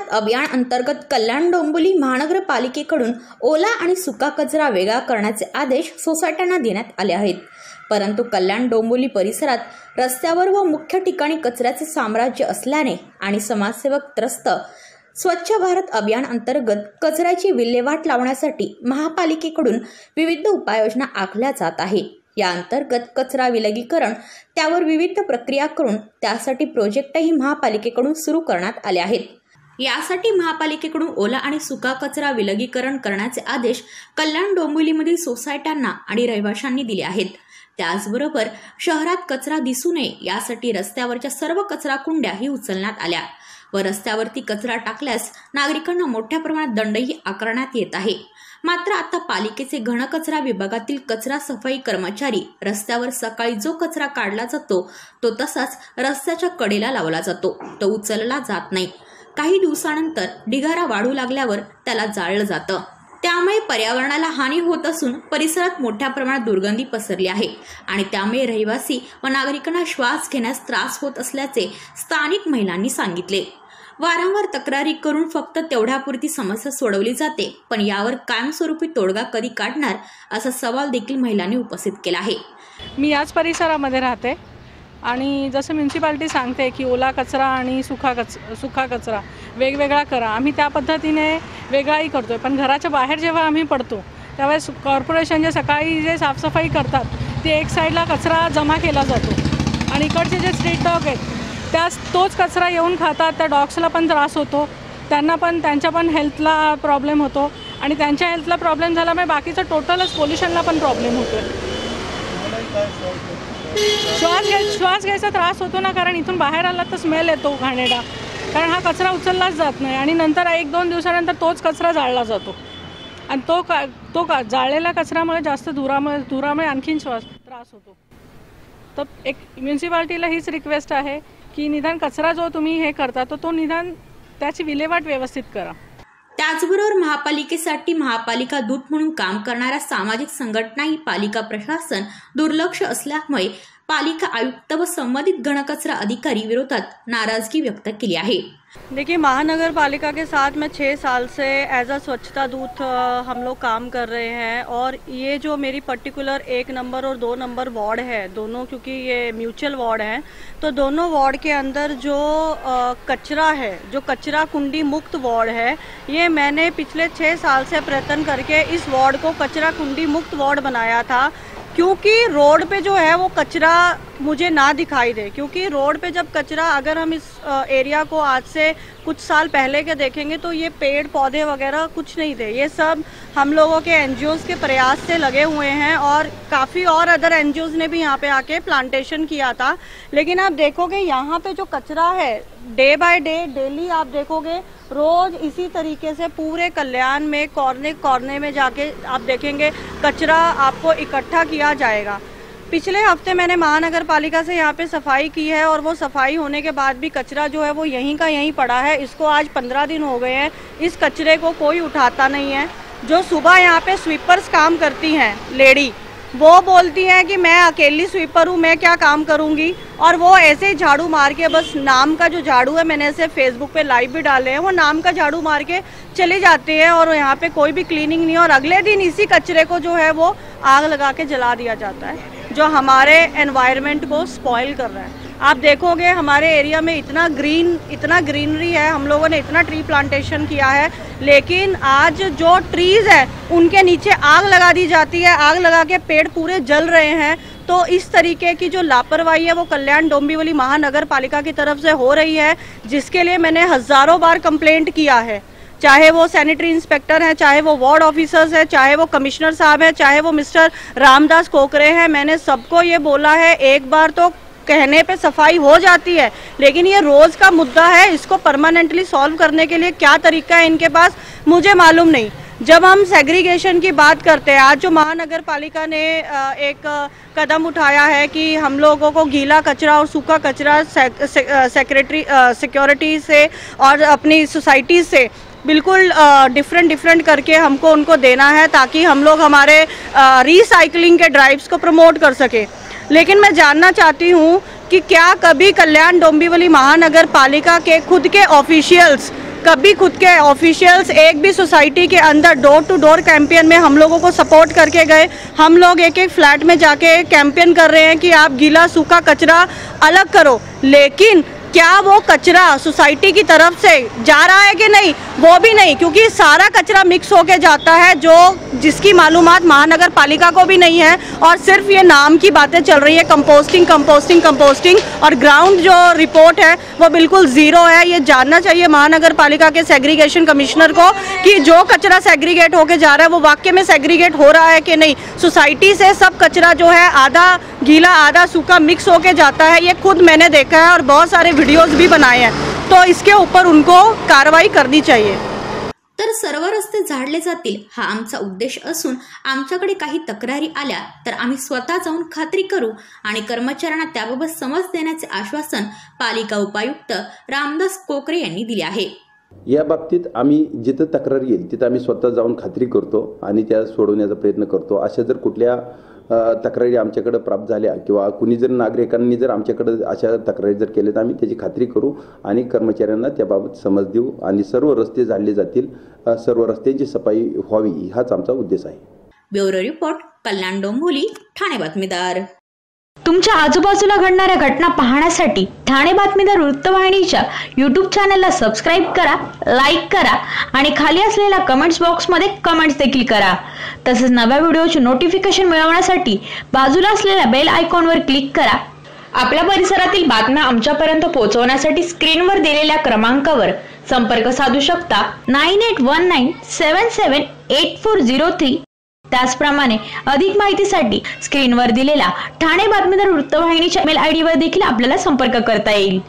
भारत अभियान अंतर्गत कल्याण डोंबिवली महानगरपालिकेकडून ओला आणि सुका कचरा वेगळा करण्याचे आदेश सोसायट्यांना देण्यात आले आहेत। परंतु कल्याण डोंबिवली परिसरात रस्त्यावर व मुख्य ठिकाणी कचऱ्याचे साम्राज्य असल्याने आणि समाजसेवक त्रस्त स्वच्छ भारत अभियान अंतर्गत कचऱ्याची विल्हेवाट लावण्यासाठी महापालिकेकडून विविध उपाययोजना आखल्या जात आहे। या अंतर्गत कचरा विलगीकरण, त्यावर विविध प्रक्रिया करून त्यासाठी प्रोजेक्टही महापालिकेकडून सुरू करण्यात आले आहेत। यासाठी महापालिकेकडून ओला आणि सुका कचरा विलगीकरण करण्याचे आदेश कल्याण डोंबिवलीमधील सोसायट्यांना आणि रहिवाशांनी दिले आहेत। त्याचबरोबर शहरात कचरा दिसू नये यासाठी रस्त्यावरच्या सर्व कचरा कुंड्याही उचलण्यात आल्या व रस्त्यावरती कचरा टाकल्यास नागरिकांना मोठ्या प्रमाणात दंडही आकारण्यात येत आहे। मात्र आता पालिकेचे घनकचरा विभागातील कचरा सफाई कर्मचारी रस्त्यावर सकाळी जो कचरा काढला जातो तो तसाच रस्त्याच्या कडेला लावला जातो, तो उचलला जात नाही। काही दिवसानंतर ढिगारा वाढू लागल्यावर त्याला जाळलं जातं। त्यामुळे पर्यावरणाला हानी होत असून परिसरात मोठ्या प्रमाणात दुर्गंधी पसरली आहे आणि त्यामुळे रहिवासी व नागरिकांना श्वास घेण्यास त्रास होत असल्याचे स्थानिक महिलांनी सांगितले। वारंवार तक्रारी करून फक्त तेवढ्यापुरती समस्या सोडवली जाते, पण यावर कायमस्वरूपी तोडगा कधी काढणार असा सवाल देखील महिलांनी उपस्थित केला आहे। मी याच परिसरामध्ये राहते आणि जसं म्युन्सिपालिटी सांगते की ओला कचरा आणि सुका कचरा वेगवेगळा करा, आम्ही त्या पद्धतीने वेगळाही करतोय। पण घराच्या बाहेर जेव्हा आम्ही पडतो त्यावेळेस कॉर्पोरेशन सकाळी जे साफसफाई करतात ते एक साईडला कचरा जमा केला जातो आणि इकडचे जे स्ट्रीट डॉग आहेत तोच कचरा येऊन खातात। त्या डॉग्सला पण त्रास होतो, त्यांना पण त्यांच्या पण हेल्थला प्रॉब्लेम होतो आणि त्यांच्या हेल्थला प्रॉब्लेम झाल्यामुळे बाकीचं टोटलच पोल्युशनला पण प्रॉब्लेम होतो। श्वास घ्यायचा त्रास होतो ना, कारण इथून बाहेर आला तर स्मेल येतो घाणेरडा, कारण हा कचरा उचललाच जात नाही आणि नंतर 1-2 दिवसानंतर तोच कचरा जाळला जातो आणि तो जाळलेल्या कचऱ्यामुळे जास्त धुरामुळे आणखीन त्रास होतो। तर एक म्युन्सिपालिटीला हीच रिक्वेस्ट आहे की निदान कचरा जो तुम्ही हे करता तो निदान त्याची विल्हेवाट व्यवस्थित करा। त्याचबरोबर महापालिकेसाठी महापालिका दूत म्हणून काम करणाऱ्या सामाजिक संघटनाही पालिका प्रशासन दुर्लक्ष असल्यामुळे पालिका आयुक्त व संबंधित घनकचरा अधिकारी विरोधात नाराजगी व्यक्त केली आहे। देखिए, महानगर पालिका के साथ में 6 साल से एज अ स्वच्छता दूत हम लोग काम कर रहे हैं और ये जो मेरी पर्टिकुलर 1 नंबर और 2 नंबर वार्ड है, दोनों क्योंकि ये म्यूचुअल वार्ड हैं, तो दोनों वार्ड के अंदर जो कचरा है, जो कचरा कुंडी मुक्त वार्ड है, ये मैंने पिछले 6 साल से प्रयत्न करके इस वार्ड को कचरा कुंडी मुक्त वार्ड बनाया था, क्योंकि रोड पे जो है वो कचरा मुझे ना दिखाई दे। क्योंकि रोड पे जब कचरा, अगर हम इस एरिया को आज से कुछ साल पहले के देखेंगे तो ये पेड़ पौधे वगैरह कुछ नहीं थे, ये सब हम लोगों के एनजीओज के प्रयास से लगे हुए हैं और काफ़ी और अदर एनजीओज ने भी यहाँ पे आके प्लांटेशन किया था। लेकिन आप देखोगे यहाँ पे जो कचरा है डे बाय डे डेली आप देखोगे रोज इसी तरीके से पूरे कल्याण में कोने में जाके आप देखेंगे कचरा आपको इकट्ठा किया जाएगा। पिछले हफ्ते मैंने महानगर पालिका से यहाँ पे सफाई की है और वो सफाई होने के बाद भी कचरा जो है वो यहीं का यहीं पड़ा है। इसको आज 15 दिन हो गए हैं, इस कचरे को कोई उठाता नहीं है। जो सुबह यहाँ पे स्वीपर्स काम करती हैं लेडी, वो बोलती हैं कि मैं अकेली स्वीपर हूँ, मैं क्या काम करूँगी, और वो ऐसे ही झाड़ू मार के, बस नाम का जो झाड़ू है, मैंने ऐसे फेसबुक पे लाइव भी डाले हैं, वो नाम का झाड़ू मार के चले जाते हैं और यहाँ पे कोई भी क्लीनिंग नहीं है। और अगले दिन इसी कचरे को जो है वो आग लगा के जला दिया जाता है, जो हमारे एनवायरनमेंट को स्पॉइल कर रहा है। आप देखोगे हमारे एरिया में इतना ग्रीनरी है, हम लोगों ने इतना ट्री प्लांटेशन किया है, लेकिन आज जो ट्रीज है उनके नीचे आग लगा दी जाती है, आग लगा के पेड़ पूरे जल रहे हैं। तो इस तरीके की जो लापरवाही है वो कल्याण डोंबिवली महानगर पालिका की तरफ से हो रही है, जिसके लिए मैंने हजारों बार कंप्लेंट किया है। चाहे वो सैनिटरी इंस्पेक्टर हैं, चाहे वो वार्ड ऑफिसर्स हैं, चाहे वो कमिश्नर साहब हैं, चाहे वो मिस्टर रामदास कोकरे हैं, मैंने सबको ये बोला है। एक बार तो कहने पे सफाई हो जाती है, लेकिन ये रोज का मुद्दा है, इसको परमानेंटली सॉल्व करने के लिए क्या तरीका है इनके पास मुझे मालूम नहीं। जब हम सेग्रीगेशन की बात करते हैं, आज जो महानगर पालिका ने एक कदम उठाया है कि हम लोगों को गीला कचरा और सूखा कचरा सिक्योरिटी से और अपनी सोसाइटी से बिल्कुल डिफरेंट करके हमको उनको देना है, ताकि हम लोग हमारे रिसाइकलिंग के ड्राइव्स को प्रमोट कर सके। लेकिन मैं जानना चाहती हूँ कि क्या कभी कल्याण डोंबिवली महानगर पालिका के खुद के ऑफिशियल्स कभी खुद के ऑफिशियल्स एक भी सोसाइटी के अंदर डोर टू डोर कैंपेन में हम लोगों को सपोर्ट करके गए। हम लोग एक एक फ्लैट में जाके कैंपेन कर रहे हैं कि आप गीला सूखा कचरा अलग करो, लेकिन क्या वो कचरा सोसाइटी की तरफ से जा रहा है कि नहीं, वो भी नहीं, क्योंकि सारा कचरा मिक्स होके जाता है जो जिसकी मालूमात महानगर पालिका को भी नहीं है और सिर्फ ये नाम की बातें चल रही है कंपोस्टिंग कंपोस्टिंग कंपोस्टिंग, और ग्राउंड जो रिपोर्ट है वो बिल्कुल ज़ीरो है। ये जानना चाहिए महानगर पालिका के सेग्रीगेशन कमिश्नर को कि जो कचरा सेग्रीगेट होके जा रहा है वो वाकई में सेग्रीगेट हो रहा है कि नहीं। सोसाइटी से सब कचरा जो है आधा गीला आधा सूखा मिक्स होके जाता है, ये खुद मैंने देखा है और बहुत सारे व्हिडिओज भी बनाए हैं, तो इसके ऊपर उनको कारवाई करनी चाहिए। तर सर्व रस्ते झाडले जातील हा आमचा उद्देश असून आमच्याकडे काही तक्रारी आल्या तर आम्ही स्वतः जाऊन खात्री करू आणि कर्मचाऱ्यांना त्याबाबत समज देण्याचे आश्वासन पालिका उपायुक्त रामदास कोकरे यांनी दिले आहे। या बाबतीत आम्ही जिथे तक्रार येईल तिथे आम्ही स्वतः जाऊन खात्री करतो आणि त्या सोडवण्याचा प्रयत्न करतो। अशा जर कुठल्या तक्रारी आमच्याकडे प्राप्त झाल्या किंवा कुणी जर नागरिकांनी जर आमच्याकडे अशा तक्रारी जर केल्या तर आम्ही त्याची खात्री करू आणि कर्मचाऱ्यांना त्याबाबत समज देऊ आणि सर्व रस्ते झाडले जातील, सर्व रस्त्यांची सफाई व्हावी हाच आमचा उद्देश आहे। Bureau report, Kalyan Dombivli, Thane बातमीदार। तुमच्या आजूबाजूला घडणाऱ्या घटना पाहण्यासाठी ठाणे बातमीदार वृत्तवाहिनीच्या YouTube चॅनलला सबस्क्राइब करा, लाईक करा आणि खाली असलेल्या कमेंट्स बॉक्समध्ये कमेंट्स देखील करा। तसेच नव्या व्हिडिओचे नोटिफिकेशन मिळवण्यासाठी बाजूला असलेल्या बेल आयकॉनवर क्लिक करा। आपल्या परिसरातील बातम्या आमच्यापर्यंत पोहोचवण्यासाठी स्क्रीनवर दिलेल्या क्रमांकावर संपर्क साधू शकता 9819778403। त्याचप्रमाणे अधिक माहितीसाठी स्क्रीनवर दिलेला ठाणे बातमीदार वृत्तवाहिनीच्या ईमेल आयडी वर देखील आपल्याला संपर्क करता येईल।